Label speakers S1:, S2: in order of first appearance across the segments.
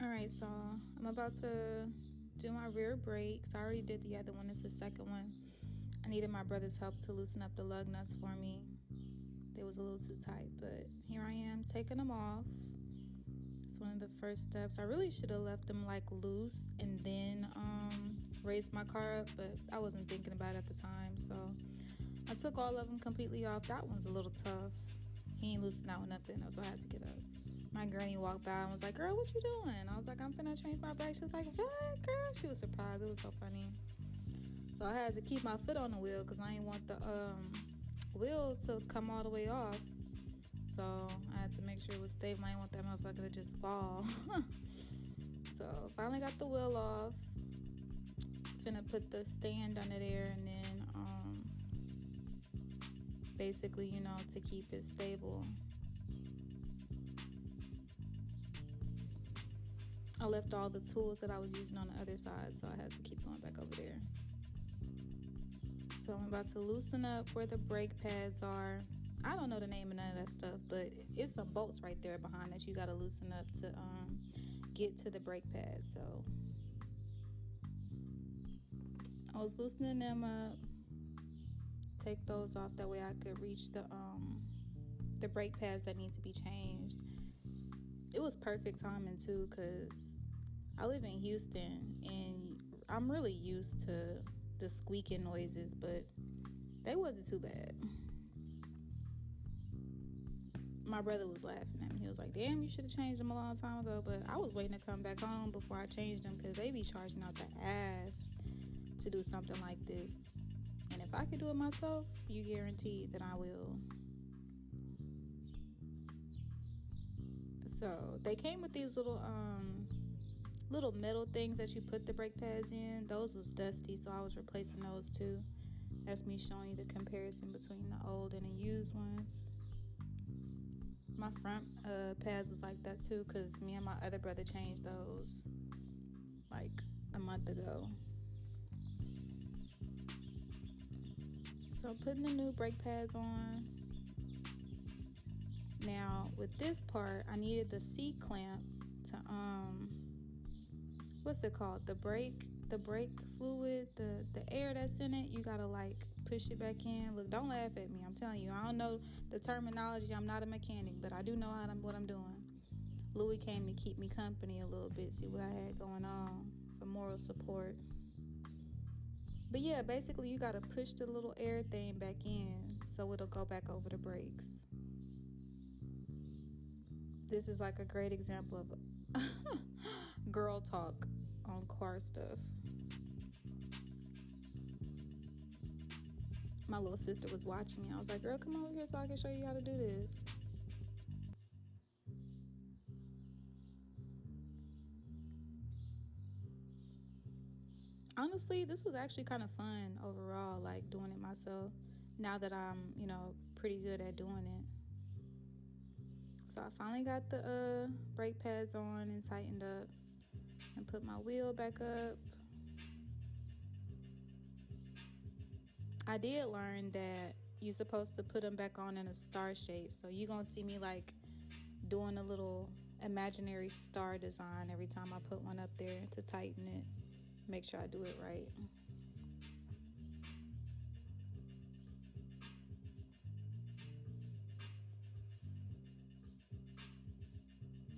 S1: Alright, so I'm about to do my rear brakes. I already did the other one. This is the second one. I needed my brother's help to loosen up the lug nuts for me. They was a little too tight, but here I am taking them off. It's one of the first steps. I really should have left them like loose and then raised my car up, but I wasn't thinking about it at the time, so I took all of them completely off. That one's a little tough. He ain't loosened that one up enough, so I had to get up. My granny walked by and was like, "Girl, what you doing?" I was like, "I'm finna change my brakes." She was like, "What, girl?" She was surprised. It was so funny. So I had to keep my foot on the wheel because I didn't want the wheel to come all the way off. So I had to make sure it was stable. I didn't want that motherfucker to just fall. So finally got the wheel off. Finna put the stand under there and then basically, to keep it stable. I left all the tools that I was using on the other side, so I had to keep going back over there. So I'm about to loosen up where the brake pads are. I don't know the name of none of that stuff, but it's some bolts right there behind that you got to loosen up to get to the brake pad. So I was loosening them up. Take those off, that way I could reach the brake pads that need to be changed. It was perfect timing too, because I live in Houston and I'm really used to the squeaking noises, but they wasn't too bad. My brother was laughing at me. He was like, "Damn, you should have changed them a long time ago." But I was waiting to come back home before I changed them, because they be charging out the ass to do something like this. And if I could do it myself, you guaranteed that I will. So they came with these little metal things that you put the brake pads in. Those was dusty, so I was replacing those too. That's me showing you the comparison between the old and the used ones. My front pads was like that too, because me and my other brother changed those like a month ago. So I'm putting the new brake pads on. Now with this part, I needed the C-clamp to what's it called? The brake fluid, the air that's in it, you gotta like push it back in. Look, don't laugh at me. I'm telling you, I don't know the terminology. I'm not a mechanic, but I do know what I'm doing. Louis came to keep me company a little bit, see what I had going on for moral support. But yeah, basically you gotta push the little air thing back in so it'll go back over the brakes. This is like a great example of girl talk on car stuff. My little sister was watching me. I was like, "Girl, come over here so I can show you how to do this." Honestly, this was actually kind of fun overall, like doing it myself, now that I'm, pretty good at doing it. So I finally got the brake pads on and tightened up and put my wheel back up. I did learn that you're supposed to put them back on in a star shape. So you're going to see me like doing a little imaginary star design every time I put one up there to tighten it. Make sure I do it right.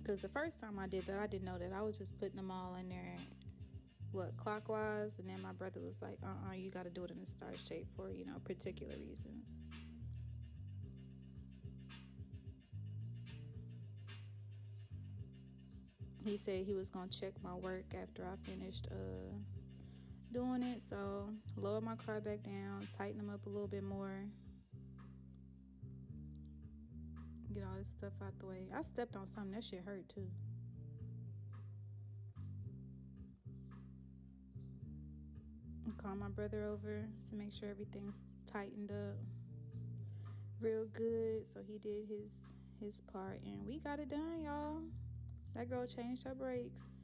S1: Because the first time I did that, I didn't know that. I was just putting them all in there, clockwise. And then my brother was like, you got to do it in a star shape for, particular reasons. He said he was going to check my work after I finished doing it. So lower my car back down, tighten them up a little bit more. Get all this stuff out the way. I stepped on something. That shit hurt too. Call my brother over to make sure everything's tightened up real good. So he did his part and we got it done, y'all. That girl changed her brakes.